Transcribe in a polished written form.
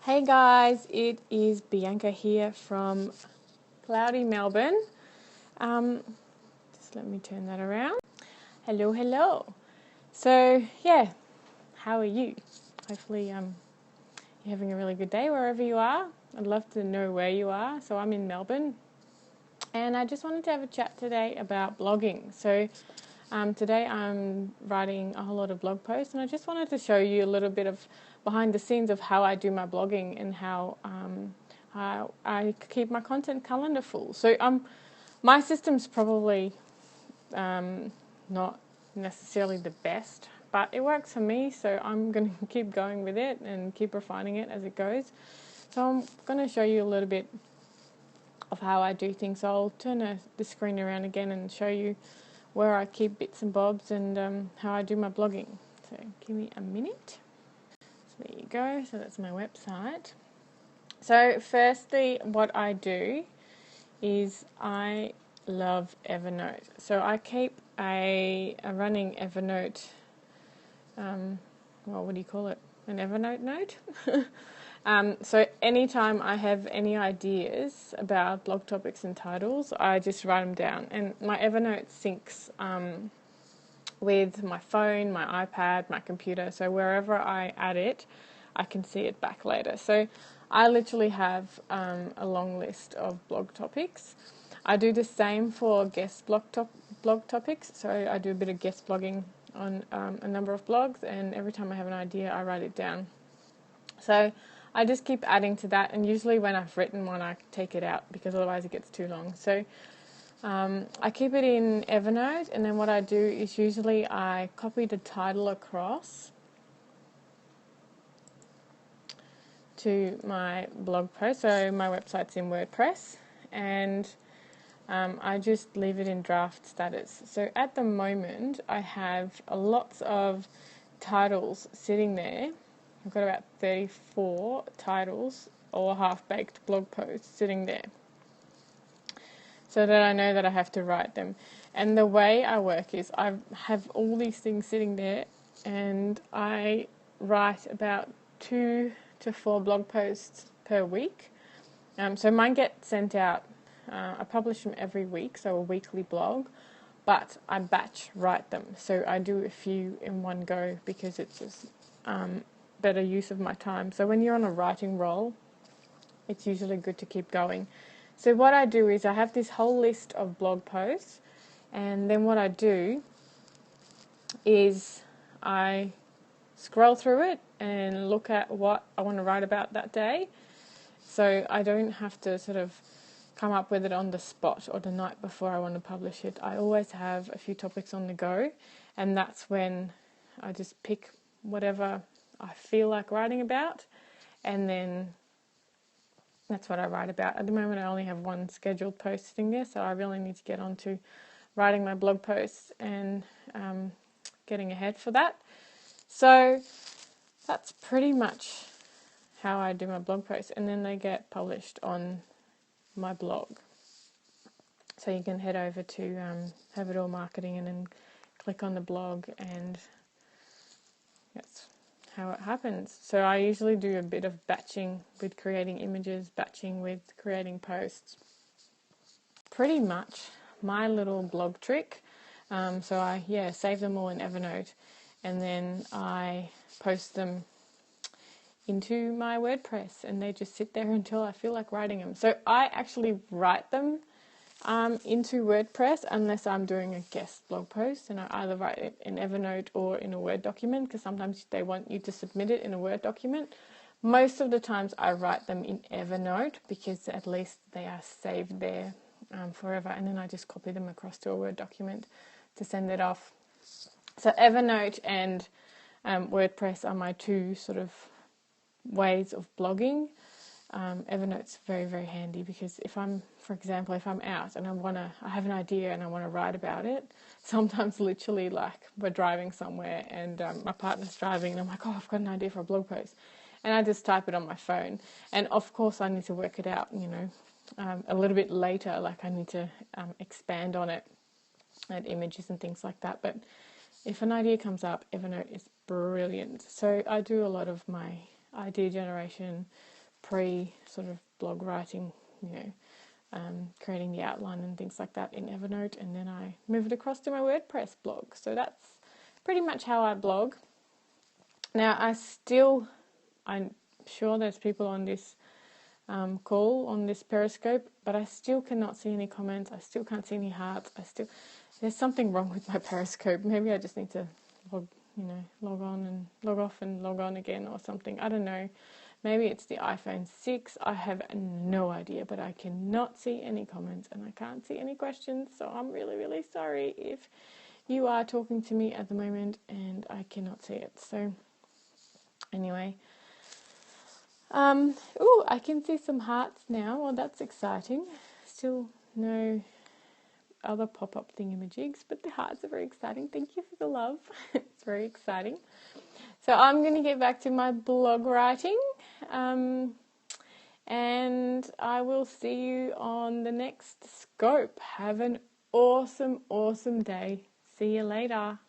Hey guys, it is Bianca here from cloudy Melbourne. Just let me turn that around. Hello. So how are you? Hopefully you're having a really good day wherever you are. I'd love to know where you are. So I'm in Melbourne, and I just wanted to have a chat today about blogging. So today I'm writing a whole lot of blog posts, and I just wanted to show you a little bit of behind the scenes of how I do my blogging and how I keep my content calendar full. So my system's probably not necessarily the best, but it works for me, so I'm going to keep going with it and keep refining it as it goes. So I'm going to show you a little bit of how I do things. So I'll turn the screen around again and show you where I keep bits and bobs and how I do my blogging. So give me a minute. So there you go. So that's my website. So firstly, what I do is I love Evernote. So I keep a running Evernote, what do you call it? An Evernote note? So anytime I have any ideas about blog topics and titles, I just write them down. And my Evernote syncs with my phone, my iPad, my computer. So wherever I add it, I can see it back later. So I literally have a long list of blog topics. I do the same for guest blog topics. So I do a bit of guest blogging on a number of blogs, and every time I have an idea, I write it down. So I just keep adding to that, and usually when I've written one, I take it out because otherwise it gets too long. So I keep it in Evernote, and then what I do is usually I copy the title across to my blog post. So my website's in WordPress, and I just leave it in draft status. So at the moment, I have lots of titles sitting there. I've got about 34 titles or half-baked blog posts sitting there, so that I know that I have to write them. And the way I work is I have all these things sitting there, and I write about 2 to 4 blog posts per week. So mine get sent out. I publish them every week, so a weekly blog, but I batch write them. So I do a few in one go because it's just better use of my time. So when you're on a writing roll, it's usually good to keep going. So what I do is I have this whole list of blog posts, and then what I do is I scroll through it and look at what I want to write about that day. So I don't have to sort of come up with it on the spot or the night before I want to publish it. I always have a few topics on the go, and that's when I just pick whatever I feel like writing about, and then that's what I write about. At the moment, I only have one scheduled post sitting there, so I really need to get on to writing my blog posts and getting ahead for that. So that's pretty much how I do my blog posts, and then they get published on my blog. So you can head over to Have It All Marketing and then click on the blog, and that's how it happens. So I usually do a bit of batching with creating images, batching with creating posts. Pretty much my little blog trick. So I save them all in Evernote, and then I post them into my WordPress, and they just sit there until I feel like writing them. So I actually write them into WordPress unless I'm doing a guest blog post, and I either write it in Evernote or in a Word document, because sometimes they want you to submit it in a Word document. Most of the times I write them in Evernote because at least they are saved there forever, and then I just copy them across to a Word document to send it off. So Evernote and WordPress are my two sort of ways of blogging. Evernote's very, very handy because if I'm out and I have an idea and I want to write about it, sometimes literally like we're driving somewhere and my partner's driving and I'm like, I've got an idea for a blog post, and I just type it on my phone. And of course I need to work it out, a little bit later, like I need to expand on it, add images and things like that. But if an idea comes up, Evernote is brilliant. So I do a lot of my idea generation pre sort of blog writing, creating the outline and things like that in Evernote, and then I move it across to my WordPress blog. So that's pretty much how I blog. Now, I'm sure there's people on this call, on this Periscope, but I still cannot see any comments. I still can't see any hearts. There's something wrong with my Periscope. Maybe I just need to log on and log off and log on again or something. I don't know. Maybe it's the iPhone 6. I have no idea, but I cannot see any comments and I can't see any questions. So I'm really, really sorry if you are talking to me at the moment and I cannot see it. So anyway, I can see some hearts now. Well, that's exciting. Still no other pop-up thingamajigs, but the hearts are very exciting. Thank you for the love. It's very exciting. So I'm going to get back to my blog writing, and I will see you on the next scope. Have an awesome, awesome day. See you later.